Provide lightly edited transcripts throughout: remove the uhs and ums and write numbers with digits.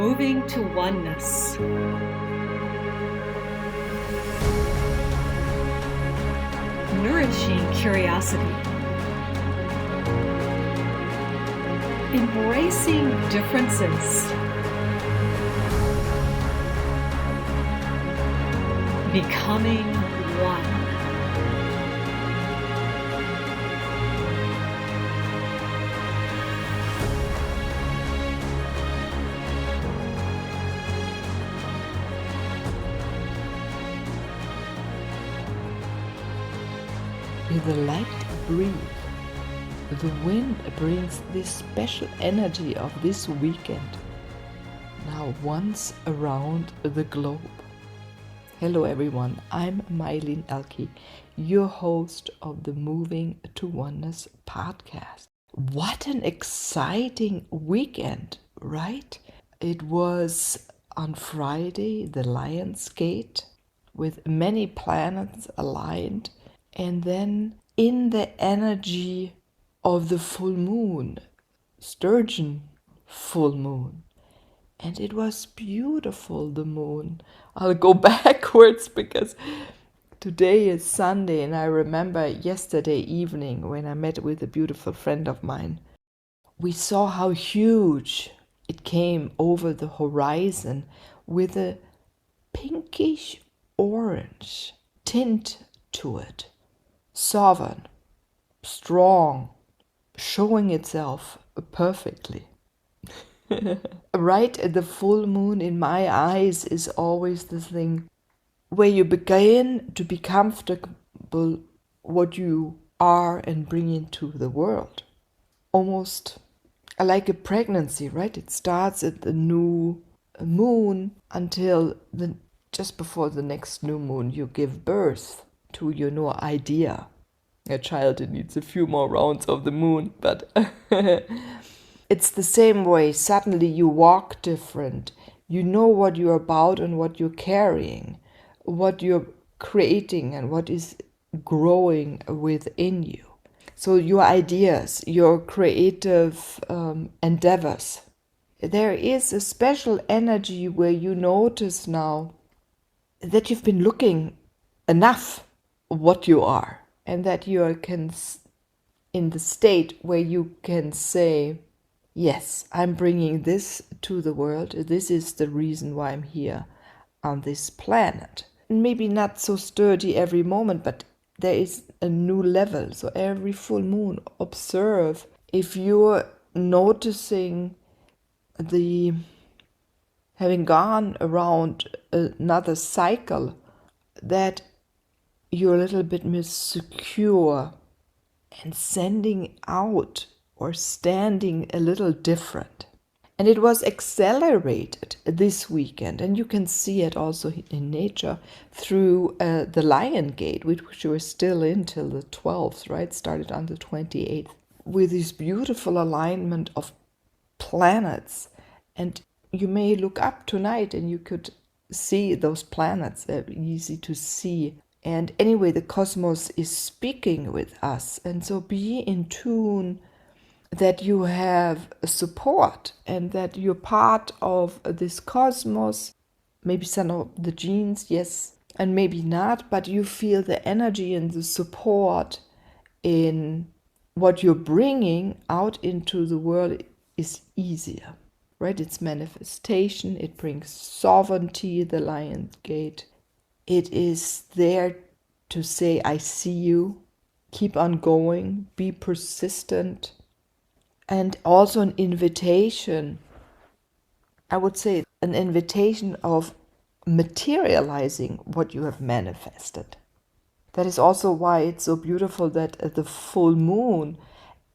moving to oneness. Nourishing curiosity. Embracing differences. Becoming one. With a light breeze, the wind brings this special energy of this weekend, now once around the globe. Hello everyone, I'm Meilin Ehlke, your host of the Moving to Oneness podcast. What an exciting weekend, right? It was on Friday, the Lion's Gate, with many planets aligned. And then in the energy of the full moon, Sturgeon full moon. And it was beautiful, the moon. I'll go backwards because today is Sunday and I remember yesterday evening when I met with a beautiful friend of mine. We saw how huge it came over the horizon with a pinkish orange tint to it. Sovereign, strong, showing itself perfectly. Right at the full moon in my eyes is always the thing where you begin to be comfortable what you are and bring into the world. Almost like a pregnancy, right? It starts at the new moon until just before the next new moon you give birth to your new idea. A child, it needs a few more rounds of the moon, but it's the same way. Suddenly you walk different. You know what you're about and what you're carrying, what you're creating and what is growing within you. So your ideas, your creative endeavors. There is a special energy where you notice now that you've been looking enough what you are, and that you are in the state where you can say, yes, I'm bringing this to the world. This is the reason why I'm here on this planet. Maybe not so sturdy every moment, but there is a new level. So every full moon, observe if you're noticing having gone around another cycle, that you're a little bit more secure and sending out or standing a little different. And it was accelerated this weekend, and you can see it also in nature through the Lion Gate, which we're still in till the 12th, right? Started on the 28th, with this beautiful alignment of planets. And you may look up tonight and you could see those planets. They're easy to see. And anyway, the cosmos is speaking with us. And so be in tune that you have support and that you're part of this cosmos. Maybe some of the genes, yes, and maybe not, but you feel the energy and the support in what you're bringing out into the world is easier, right? It's manifestation. It brings sovereignty, the Lion's Gate. It is there to say, I see you, keep on going, be persistent, and also an invitation, I would say an invitation of materializing what you have manifested. That is also why it's so beautiful that the full moon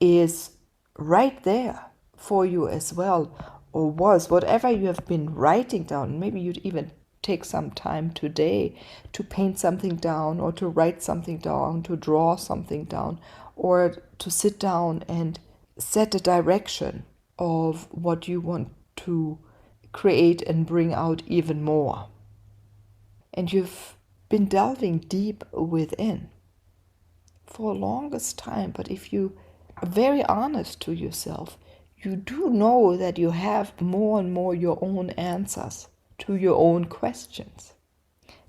is right there for you as well, or was, whatever you have been writing down. Maybe you'd even take some time today to paint something down, or to write something down, to draw something down, or to sit down and set a direction of what you want to create and bring out even more. And you've been delving deep within for the longest time, but if you are very honest to yourself, you do know that you have more and more your own answers to your own questions.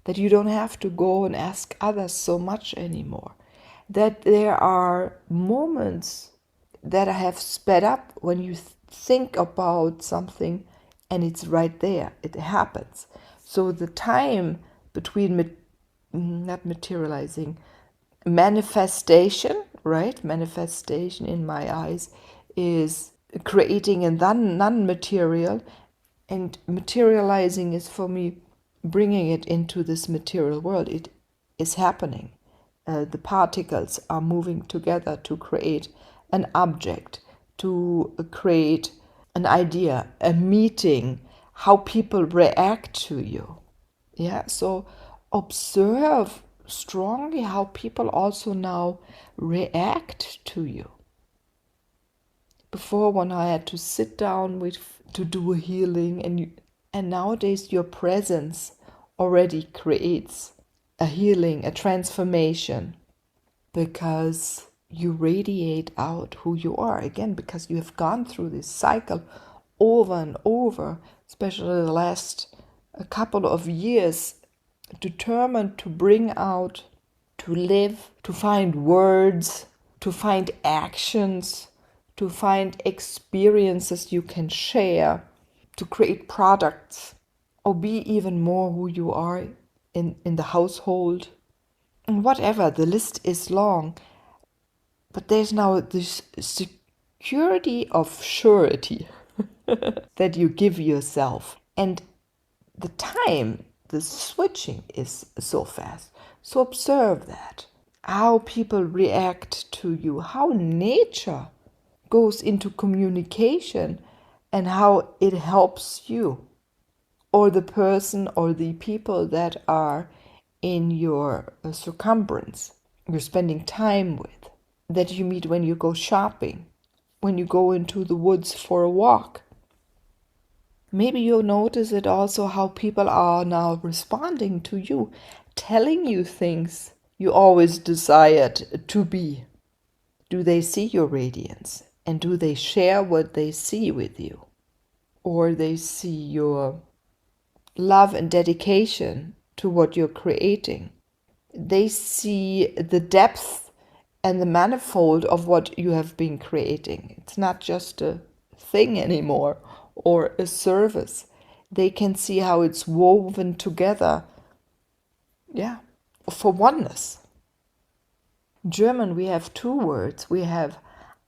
That you don't have to go and ask others so much anymore. That there are moments that have sped up when you think about something and it's right there, it happens. So the time between not materializing, manifestation, right? Manifestation in my eyes is creating a non-material, and materializing is for me bringing it into this material world. It is happening. The particles are moving together to create an object, to create an idea, a meeting, how people react to you. Yeah, so observe strongly how people also now react to you. Before, when I had to sit down to do a healing, and nowadays your presence already creates a healing, a transformation, because you radiate out who you are again, because you have gone through this cycle over and over, especially the last a couple of years, determined to bring out, to live, to find words, to find actions, to find experiences you can share, to create products, or be even more who you are in the household. And whatever, the list is long. But there's now this security of surety that you give yourself. And the time, the switching is so fast. So observe that. How people react to you, how nature goes into communication, and how it helps you or the person or the people that are in your circumference you're spending time with, that you meet when you go shopping, when you go into the woods for a walk. Maybe you'll notice it also how people are now responding to you, telling you things you always desired to be. Do they see your radiance? And do they share what they see with you? Or they see your love and dedication to what you're creating. They see the depth and the manifold of what you have been creating. It's not just a thing anymore or a service. They can see how it's woven together, for oneness. In German, we have two words. We have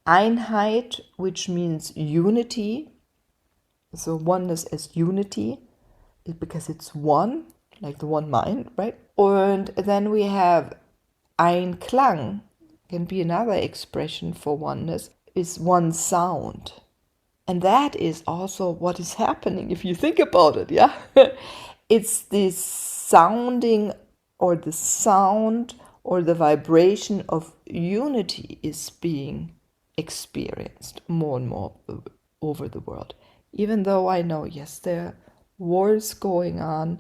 Einheit, which means unity. So oneness as unity, because it's one, like the one mind, right? And then we have Einklang, can be another expression for oneness, is one sound. And that is also what is happening if you think about it, yeah? It's this sounding or the sound or the vibration of unity is being experienced more and more over the world. Even though I know, yes, there are wars going on,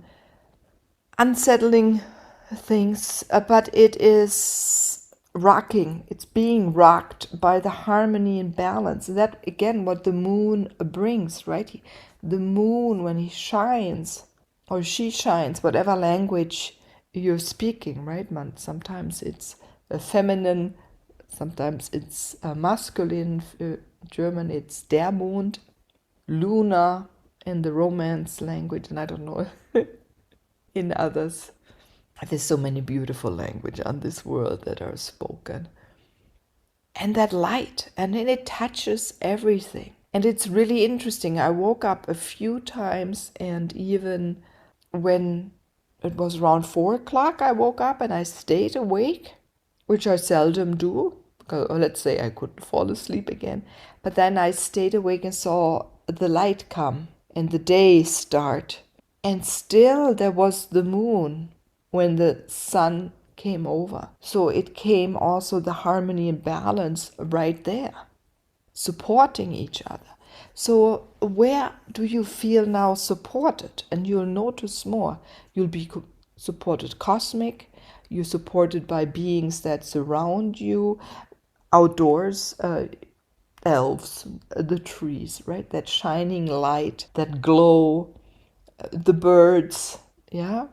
unsettling things, but it is rocking. It's being rocked by the harmony and balance. That, again, what the moon brings, right? The moon, when he shines, or she shines, whatever language you're speaking, right? Sometimes it's feminine, sometimes it's masculine. German, it's der Mond, Luna in the Romance language, and I don't know in others. There's so many beautiful languages on this world that are spoken. And that light, and then it touches everything. And it's really interesting. I woke up a few times, and even when it was around 4 o'clock, I woke up and I stayed awake, which I seldom do, because, or let's say I couldn't fall asleep again. But then I stayed awake and saw the light come and the day start. And still there was the moon when the sun came over. So it came also the harmony and balance right there, supporting each other. So where do you feel now supported? And you'll notice more. You'll be supported cosmic. You're supported by beings that surround you. Outdoors, elves, the trees, right? That shining light, that glow, the birds, yeah?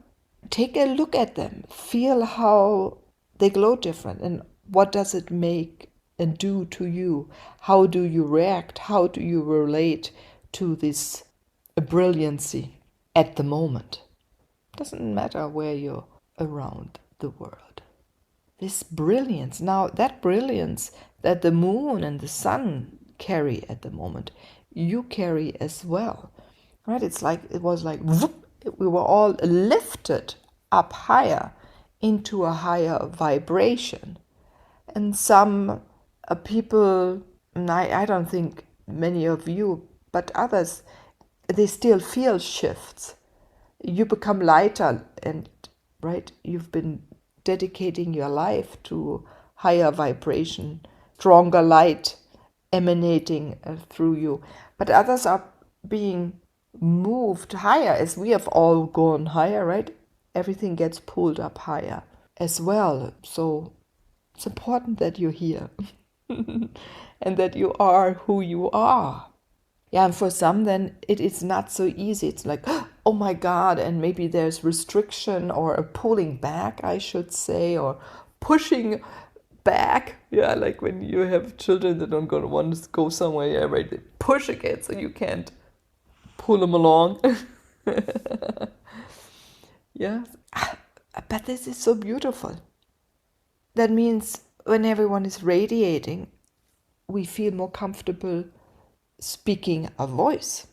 Take a look at them. Feel how they glow different and what does it make and do to you? How do you react? How do you relate to this brilliancy at the moment? Doesn't matter where you're around the world. This brilliance, now that brilliance that the moon and the sun carry at the moment, you carry as well, right? It was like whoop, we were all lifted up higher into a higher vibration. And some people, and I don't think many of you, but others, they still feel shifts. You become lighter and, right, you've been dedicating your life to higher vibration, stronger light emanating through you. But others are being moved higher as we have all gone higher, right? Everything gets pulled up higher as well. So it's important that you're here and that you are who you are. Yeah, and for some then it is not so easy. It's like, oh my God, and maybe there's restriction or a pulling back, I should say, or pushing back. Yeah, like when you have children that don't want to go somewhere, yeah, right? They push again so you can't pull them along. Yeah, but this is so beautiful. That means when everyone is radiating, we feel more comfortable speaking a voice.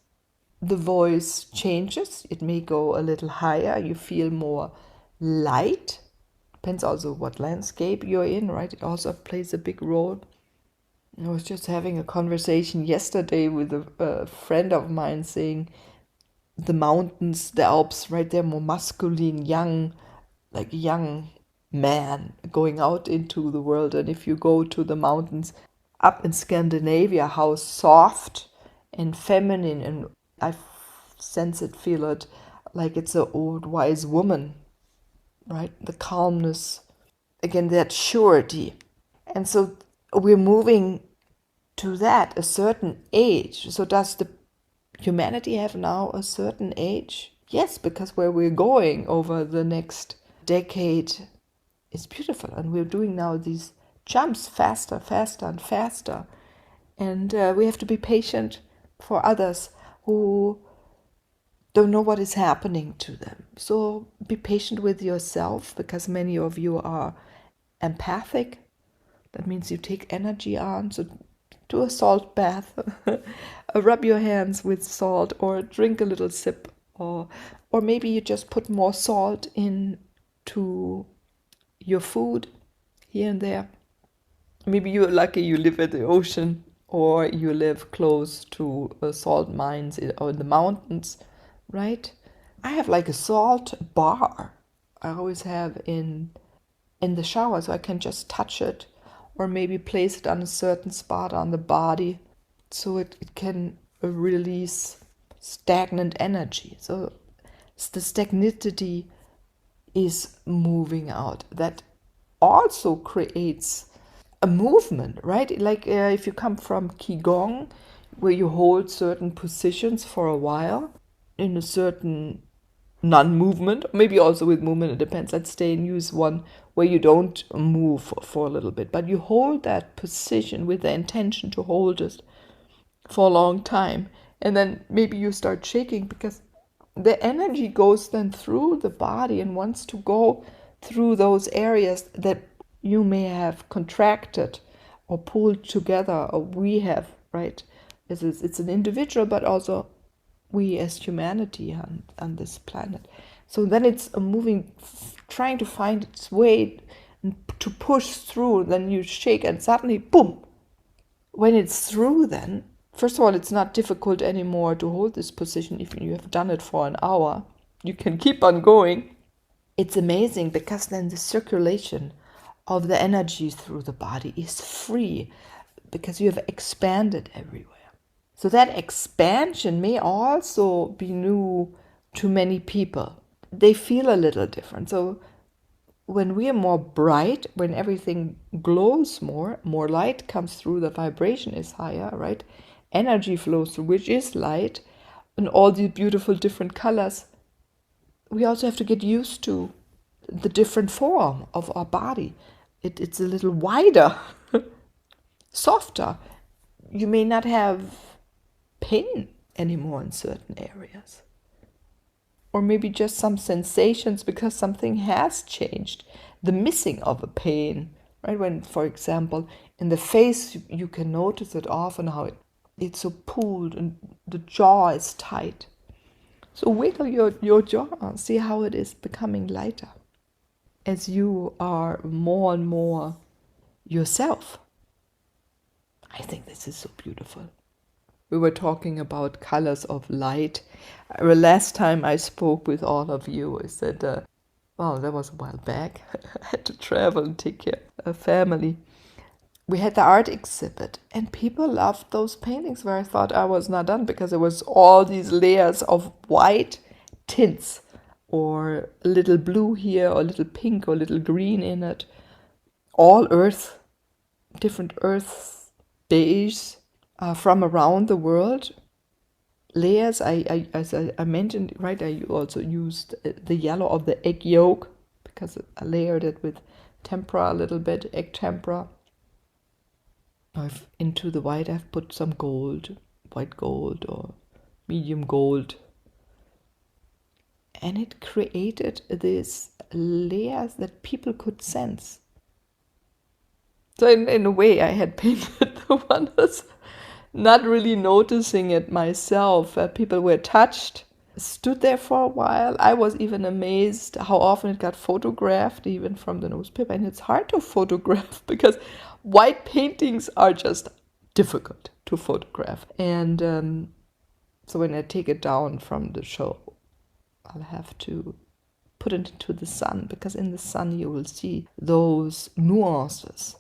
The voice changes, it may go a little higher, you feel more light. Depends also what landscape you're in, right? It also plays a big role. I was just having a conversation yesterday with a friend of mine saying the mountains, the Alps, right? They're more masculine, young, like a young man going out into the world. And if you go to the mountains up in Scandinavia, how soft and feminine, and I sense it, feel it, like it's an old wise woman, right? The calmness, again, that surety. And so we're moving to that, a certain age. So does the humanity have now a certain age? Yes, because where we're going over the next decade is beautiful. And we're doing now these jumps faster, faster, and faster. And we have to be patient for others who don't know what is happening to them. So be patient with yourself, because many of you are empathic. That means you take energy on. So do a salt bath, rub your hands with salt, or drink a little sip, or maybe you just put more salt into your food here and there. Maybe you're lucky you live at the ocean, or you live close to salt mines or in the mountains, right? I have like a salt bar I always have in the shower, so I can just touch it, or maybe place it on a certain spot on the body so it can release stagnant energy. So the stagnity is moving out. That also creates a movement, right? Like if you come from Qigong, where you hold certain positions for a while in a certain non-movement, maybe also with movement, it depends. Let's stay and use one where you don't move for a little bit, but you hold that position with the intention to hold it for a long time. And then maybe you start shaking because the energy goes then through the body and wants to go through those areas that you may have contracted or pulled together, or we have, right? It's an individual, but also we as humanity on this planet. So then it's a moving, trying to find its way to push through. Then you shake and suddenly, boom! When it's through, then, first of all, it's not difficult anymore to hold this position. If you have done it for an hour, you can keep on going. It's amazing because then the circulation of the energy through the body is free because you have expanded everywhere. So that expansion may also be new to many people. They feel a little different. So when we are more bright, when everything glows more light comes through, the vibration is higher, right? Energy flows through, which is light, and all these beautiful different colors. We also have to get used to the different form of our body. It's a little wider, softer. You may not have pain anymore in certain areas. Or maybe just some sensations because something has changed. The missing of a pain, right? When, for example, in the face, you can notice it often how it's so pulled and the jaw is tight. So wiggle your jaw, see how it is becoming lighter as you are more and more yourself. I think this is so beautiful. We were talking about colors of light. The last time I spoke with all of you, I said, well, that was a while back. I had to travel and take care of a family. We had the art exhibit, and people loved those paintings where I thought I was not done because there was all these layers of white tints, or a little blue here, or a little pink, or a little green in it. All earth, different earths, beige, from around the world. Layers, as I mentioned, right, I also used the yellow of the egg yolk because I layered it with tempera a little bit, egg tempera. Into the white I've put some gold, white gold or medium gold. And it created these layers that people could sense. So in a way I had painted the wonders, not really noticing it myself. People were touched, stood there for a while. I was even amazed how often it got photographed, even from the newspaper. And it's hard to photograph because white paintings are just difficult to photograph. And so when I take it down from the show, I'll have to put it into the sun, because in the sun you will see those nuances.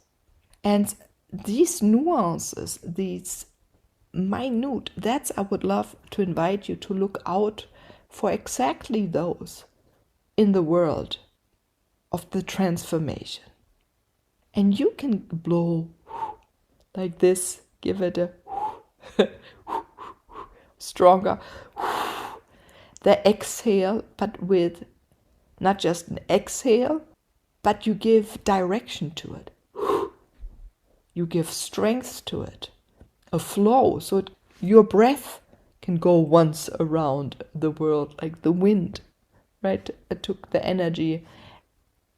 And these nuances, these minute, that's I would love to invite you to look out for exactly those in the world of the transformation. And you can blow like this, give it a stronger, the exhale, but with not just an exhale, but you give direction to it. You give strength to it, a flow, so your breath can go once around the world like the wind, right? It took the energy,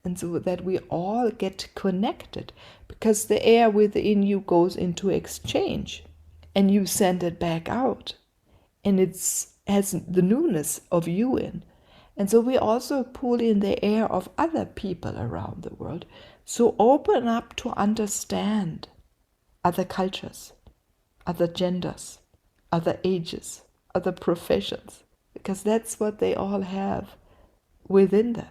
and so that we all get connected, because the air within you goes into exchange, and you send it back out, and it has the newness of you in. And so we also pull in the air of other people around the world. So open up to understand other cultures, other genders, other ages, other professions, because that's what they all have within them.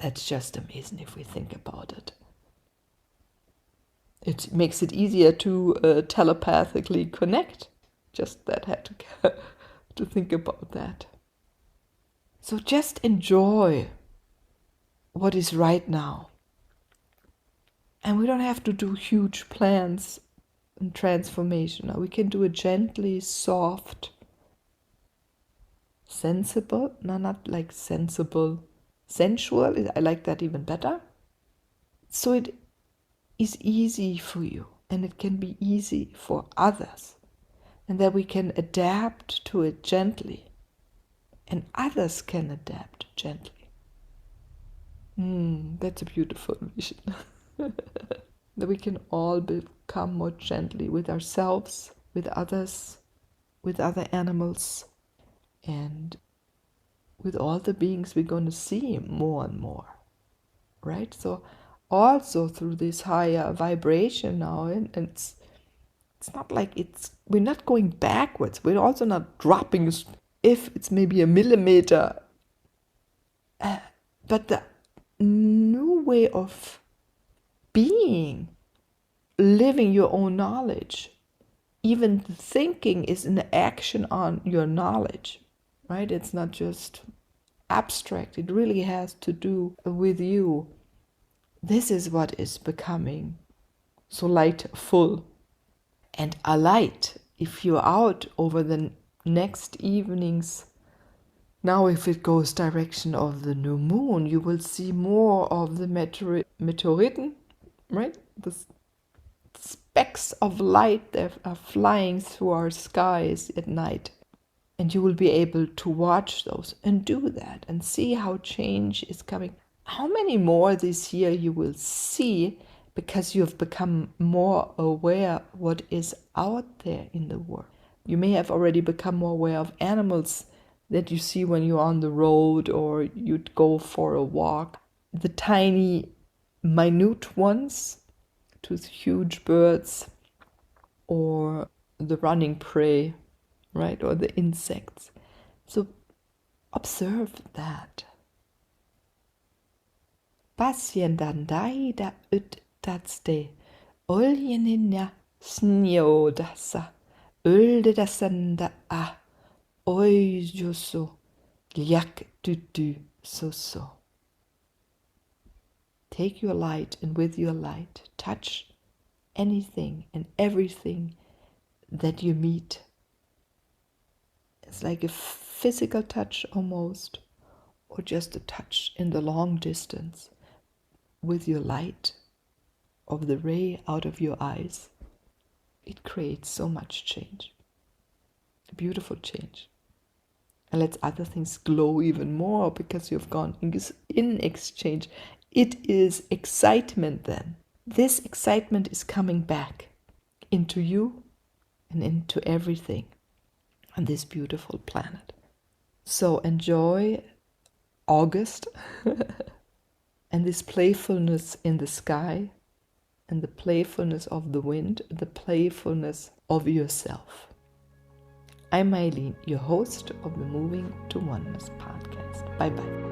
That's just amazing if we think about it. It makes it easier to telepathically connect. Just that had to think about that. So just enjoy what is right now. And we don't have to do huge plans and transformation. We can do it gently, soft, sensible. No, not like sensible, sensual. I like that even better. So it is easy for you, and it can be easy for others. And that we can adapt to it gently. And others can adapt gently. That's a beautiful vision. That we can all become more gently with ourselves, with others, with other animals, and with all the beings we're going to see more and more. Right? So also through this higher vibration now, and it's not like we're not going backwards. We're also not dropping, if it's maybe a millimeter. But the new way of being, living your own knowledge, even thinking is an action on your knowledge, right? It's not just abstract. It really has to do with you. This is what is becoming so lightful. And a light, if you're out over the next evenings, now if it goes direction of the new moon, you will see more of the meteoriten, right? The specks of light that are flying through our skies at night. And you will be able to watch those and do that and see how change is coming. How many more this year you will see because you have become more aware what is out there in the world. You may have already become more aware of animals that you see when you're on the road or you'd go for a walk. The tiny, minute ones to the huge birds or the running prey, right? Or the insects. So observe that. Pasjendandai da tatste, oljeninja snjodassa, uldedasanda a, oijuso, liak tutu soso. Take your light and with your light touch anything and everything that you meet. It's like a physical touch almost, or just a touch in the long distance with your light of the ray out of your eyes. It creates so much change, a beautiful change. And lets other things glow even more because you've gone in exchange. It is excitement then. This excitement is coming back into you and into everything on this beautiful planet. So enjoy August and this playfulness in the sky and the playfulness of the wind, the playfulness of yourself. I'm Meilin, your host of the Moving to Oneness podcast. Bye-bye.